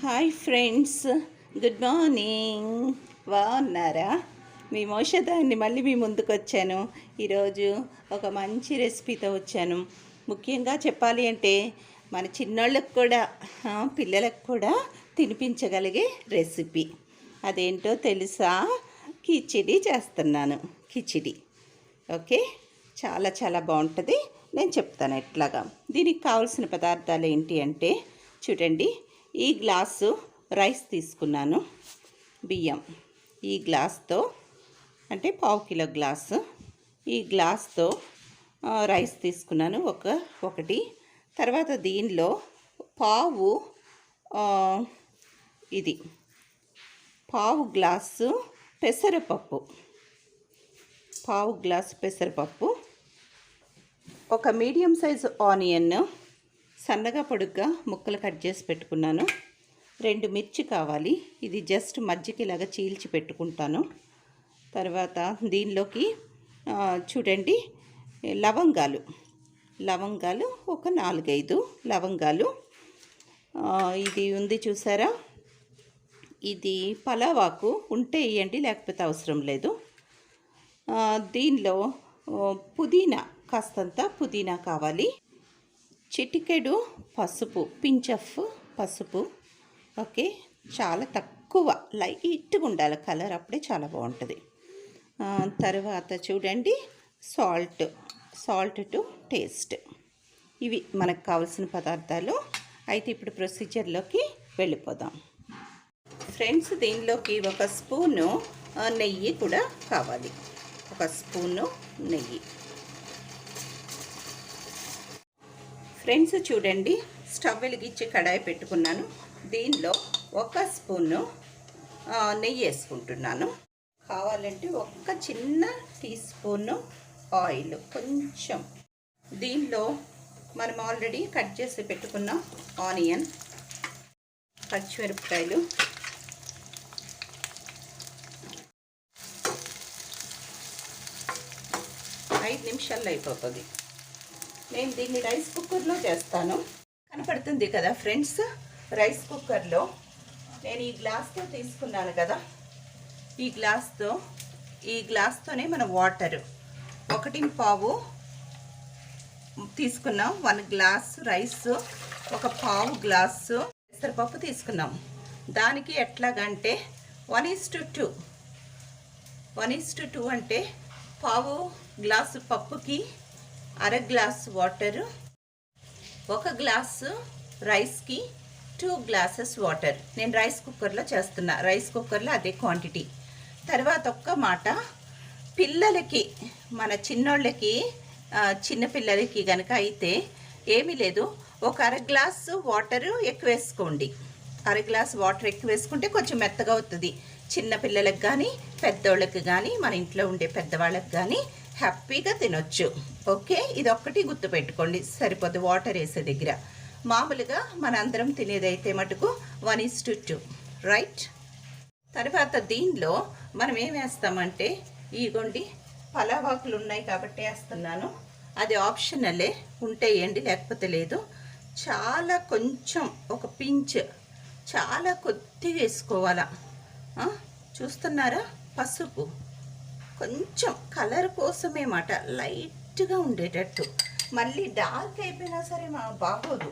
Hi friends, good morning. బాగున్నారా? మీ మోషే దాయాన్ని మళ్ళీ మీ ముందుకు వచ్చాను. ఈరోజు ఒక మంచి రెసిపీతో వచ్చాను. ముఖ్యంగా చెప్పాలి అంటే మన చిన్నోళ్ళకు కూడా పిల్లలకు కూడా తినిపించగలిగే రెసిపీ. అదేంటో తెలుసా? కిచిడి చేస్తున్నాను. కిచిడి ఓకే, చాలా చాలా బాగుంటుంది. నేను చెప్తాను ఎట్లాగా. దీనికి కావాల్సిన పదార్థాలు ఏంటి అంటే చూడండి. ఈ గ్లాసు రైస్ తీసుకున్నాను, బియ్యం. ఈ గ్లాస్తో అంటే పావు కిలో గ్లాసు, ఈ గ్లాస్తో రైస్ తీసుకున్నాను ఒకటి. తర్వాత దీనిలో ఇది పావు గ్లాసు పెసరపప్పు, ఒక మీడియం సైజు ఆనియన్ సన్నగా పొడుగ్గా ముక్కలు కట్ చేసి పెట్టుకున్నాను. 2 మిర్చి కావాలి. ఇది జస్ట్ మజ్జిగలాగా చీల్చి పెట్టుకుంటాను. తర్వాత దీనిలోకి చూడండి లవంగాలు ఒక 4-5 లవంగాలు. ఇది ఉంది చూసారా, ఇది పలావాకు ఉంటే వేయండి, లేకపోతే అవసరం లేదు. దీనిలో పుదీనా, కాస్తంత పుదీనా కావాలి. చిటికెడు పసుపు, పించ్ ఆఫ్ పసుపు. ఓకే, చాలా తక్కువ, లైట్గా ఉండాలి కలర్, అప్పుడే చాలా బాగుంటుంది. తర్వాత చూడండి సాల్ట్ టు టేస్ట్. ఇవి మనకు కావాల్సిన పదార్థాలు. అయితే ఇప్పుడు ప్రొసీజర్లోకి వెళ్ళిపోదాం ఫ్రెండ్స్. దీనిలోకి 1 స్పూను నెయ్యి కూడా కావాలి. 1 స్పూను నెయ్యి. ఫ్రెండ్స్ చూడండి, స్టవ్ వెలిగించి కడాయి పెట్టుకున్నాను. దీనిలో 1 స్పూను నెయ్యి వేసుకుంటున్నాను. కావాలంటే 1 చిన్న టీ స్పూను ఆయిల్ కొంచెం. దీనిలో మనం ఆల్రెడీ కట్ చేసి పెట్టుకున్న ఆనియన్, పచ్చిమిరపకాయలు, ఐదు నిమిషాల్లో అయిపోతుంది. నేను దీన్ని రైస్ కుక్కర్లో చేస్తాను. కనపడుతుంది కదా ఫ్రెండ్స్, రైస్ కుక్కర్లో నేను ఈ గ్లాస్తో తీసుకున్నాను కదా, ఈ గ్లాస్తోనే మన వాటర్ 1.5 తీసుకున్నాం. 1 గ్లాస్ రైస్, 1/2 గ్లాసు పెసరపప్పు తీసుకున్నాం. దానికి ఎట్లాగంటే 1:2 అంటే 1/2 గ్లాసు పప్పుకి 1/2 గ్లాసు వాటరు, 1 గ్లాసు రైస్కి 2 గ్లాసెస్ వాటర్. నేను రైస్ కుక్కర్లో చేస్తున్నా, రైస్ కుక్కర్లో అదే క్వాంటిటీ. తర్వాత ఒక్క మాట, పిల్లలకి, మన చిన్నోళ్ళకి, చిన్నపిల్లలకి కనుక అయితే ఏమీ లేదు, 1/2 గ్లాసు వాటరు ఎక్కువ వేసుకోండి. 1/2 గ్లాసు వాటర్ ఎక్కువ వేసుకుంటే కొంచెం మెత్తగా అవుతుంది. చిన్నపిల్లలకు కానీ పెద్దోళ్ళకి కానీ మన ఇంట్లో ఉండే పెద్దవాళ్ళకి కానీ హ్యాపీగా తినొచ్చు. ఓకే, ఇది ఒక్కటి గుర్తుపెట్టుకోండి, సరిపోదు వాటర్ వేసే దగ్గర. మామూలుగా మనందరం తినేదైతే మటుకు 1:2 రైట్. తర్వాత దీనిలో మనం ఏం వేస్తామంటే, ఇగోండి పలావాకులు ఉన్నాయి కాబట్టి వేస్తున్నాను. అది ఆప్షనలే, ఉంటే వేయండి, లేకపోతే లేదు. చాలా కొంచెం, ఒక పించ్, చాలా కొద్దిగా వేసుకోవాలా. చూస్తున్నారా, పసుపు కొంచెం కలర్ కోసమే మాట, లైట్గా ఉండేటట్టు. మళ్ళీ డార్క్ అయిపోయినా సరే బాగోదు.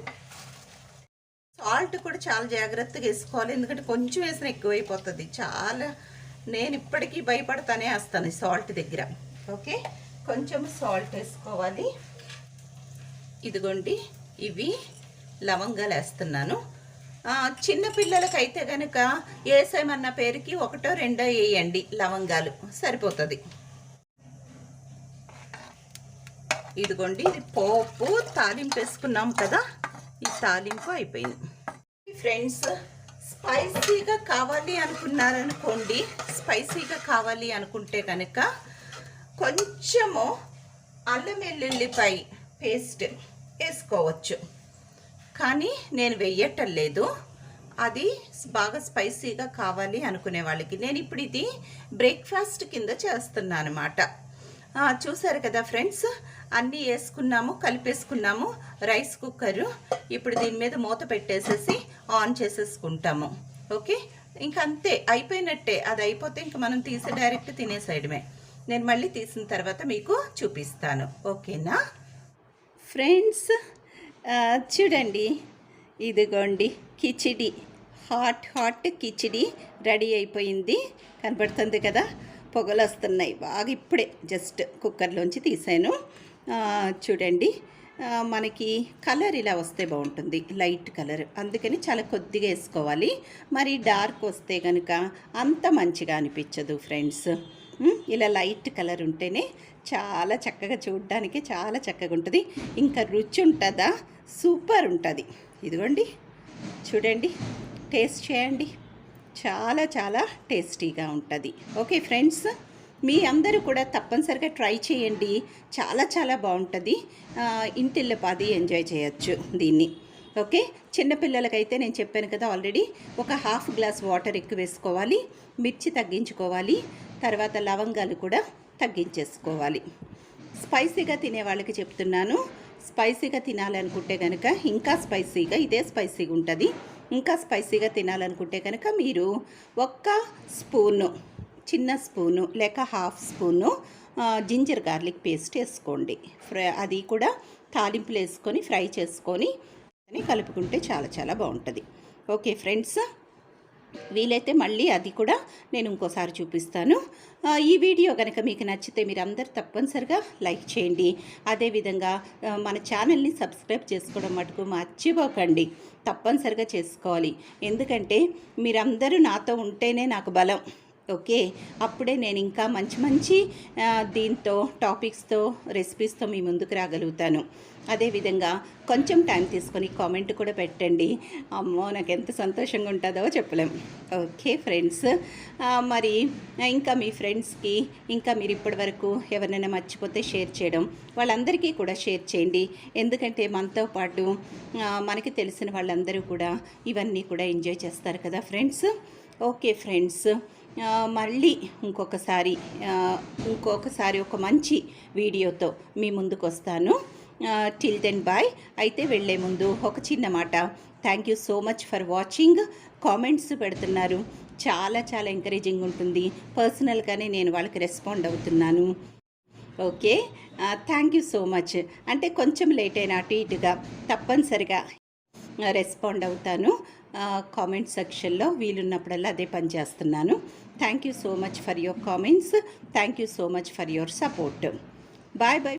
సాల్ట్ కూడా చాలా జాగ్రత్తగా వేసుకోవాలి, ఎందుకంటే కొంచెం వేసిన ఎక్కువైపోతుంది. నేను ఇప్పటికీ భయపడతానే వేస్తాను సాల్ట్ దగ్గర. ఓకే, కొంచెం సాల్ట్ వేసుకోవాలి. ఇదిగోండి, ఇవి లవంగాలు వేస్తున్నాను. చిన్నపిల్లలకైతే కనుక వేసేమన్న పేరుకి 1-2 వేయండి లవంగాలు, సరిపోతుంది. ఇదిగోండి, ఇది పోపు తాలింపు వేసుకున్నాం కదా, ఈ తాలింపు అయిపోయింది. ఫ్రెండ్స్, స్పైసీగా కావాలి అనుకున్నారనుకోండి, స్పైసీగా కావాలి అనుకుంటే కనుక కొంచెము అల్లం వెల్లుల్లిపాయ పేస్ట్ వేసుకోవచ్చు, కానీ నేను వెయ్యటం లేదు. అది బాగా స్పైసీగా కావాలి అనుకునే వాళ్ళకి. నేను ఇప్పుడు ఇది బ్రేక్ఫాస్ట్ కింద చేస్తున్నాను అన్నమాట. చూసారు కదా ఫ్రెండ్స్, అన్నీ వేసుకున్నాము, కలిపేసుకున్నాము రైస్ కుక్కరు. ఇప్పుడు దీని మీద మూత పెట్టేసేసి ఆన్ చేసేసుకుంటాము. ఓకే, ఇంక అంతే, అయిపోయినట్టే. అది అయిపోతే ఇంక మనం తీసి డైరెక్ట్ తినేసేయడమే. నేను మళ్ళీ తీసిన తర్వాత మీకు చూపిస్తాను. ఓకేనా ఫ్రెండ్స్? చూడండి, ఇదిగోండి కిచిడి, హాట్ కిచిడి రెడీ అయిపోయింది. కనపడుతుంది కదా, పొగలు వస్తున్నాయి బాగా. ఇప్పుడే జస్ట్ కుక్కర్లోంచి తీసాను. చూడండి, మనకి కలర్ ఇలా వస్తే బాగుంటుంది, లైట్ కలర్, అందుకని చాలా కొద్దిగా వేసుకోవాలి. మరి డార్క్ వస్తే కనుక అంత మంచిగా అనిపించదు ఫ్రెండ్స్. ఇలా లైట్ కలర్ ఉంటేనే చాలా చక్కగా, చూడడానికి చాలా చక్కగా ఉంటుంది. ఇంకా రుచి ఉంటుందా, సూపర్ ఉంటుంది. ఇదిగోండి చూడండి, టేస్ట్ చేయండి, చాలా చాలా టేస్టీగా ఉంటుంది. ఓకే ఫ్రెండ్స్, మీ అందరూ కూడా తప్పనిసరిగా ట్రై చేయండి, చాలా చాలా బాగుంటుంది. ఇంటిల్లిపాది ఎంజాయ్ చేయొచ్చు దీన్ని. ఓకే, చిన్నపిల్లలకైతే నేను చెప్పాను కదా ఆల్రెడీ, ఒక హాఫ్ గ్లాస్ వాటర్ ఎక్కువ వేసుకోవాలి, మిర్చి తగ్గించుకోవాలి, తర్వాత లవంగాలు కూడా తగ్గించేసుకోవాలి. స్పైసీగా తినే వాళ్ళకి చెప్తున్నాను, స్పైసీగా తినాలనుకుంటే కనుక ఇంకా స్పైసీగా, ఇదే స్పైసీగా ఉంటుంది. ఇంకా స్పైసీగా తినాలనుకుంటే కనుక మీరు ఒక్క స్పూను, చిన్న స్పూను లేక half spoon ginger garlic paste వేసుకోండి. అది కూడా తాలింపులు వేసుకొని ఫ్రై చేసుకొని కలుపుకుంటే చాలా చాలా బాగుంటుంది. ఓకే ఫ్రెండ్స్, వీలైతే మళ్ళీ అది కూడా నేను ఇంకోసారి చూపిస్తాను. ఈ వీడియో కనుక మీకు నచ్చితే మీరు అందరు తప్పనిసరిగా లైక్ చేయండి. అదేవిధంగా మన ఛానల్ని సబ్స్క్రైబ్ చేసుకోవడం మటుకు మర్చిపోకండి, తప్పనిసరిగా చేసుకోవాలి. ఎందుకంటే మీరందరూ నాతో ఉంటేనే నాకు బలం. ఓకే, అప్పుడే నేను ఇంకా మంచి మంచి దీంతో టాపిక్స్తో, రెసిపీస్తో మీ ముందుకు రాగలుగుతాను. అదేవిధంగా కొంచెం టైం తీసుకొని కామెంట్ కూడా పెట్టండి. అమ్మో, నాకు ఎంత సంతోషంగా ఉంటుందో చెప్పలేం. ఓకే ఫ్రెండ్స్, మరి ఇంకా మీ ఫ్రెండ్స్కి, ఇంకా మీరు ఇప్పటి వరకు ఎవరినైనా మర్చిపోతే షేర్ చేయడం, వాళ్ళందరికీ కూడా షేర్ చేయండి. ఎందుకంటే మనతో పాటు మనకి తెలిసిన వాళ్ళందరూ కూడా ఇవన్నీ కూడా ఎంజాయ్ చేస్తారు కదా ఫ్రెండ్స్. ఓకే ఫ్రెండ్స్, మళ్ళీ ఇంకొకసారి ఒక మంచి వీడియోతో మీ ముందుకు వస్తాను. Till then bye. అయితే వెళ్ళే ముందు ఒక చిన్న మాట, thank you so much for watching. Comments పెడుతున్నారు, చాలా చాలా ఎంకరేజింగ్ ఉంటుంది. పర్సనల్గానే నేను వాళ్ళకి రెస్పాండ్ అవుతున్నాను. Okay, thank you so much. అంటే కొంచెం లేట్ అయినా అటు ఇటుగా తప్పనిసరిగా రెస్పాండ్ అవుతాను. కామెంట్ సెక్షన్లో వీలున్నప్పుడల్లా అదే పని చేస్తున్నాను. Thank you so much for your comments. Thank you so much for your support. Bye bye.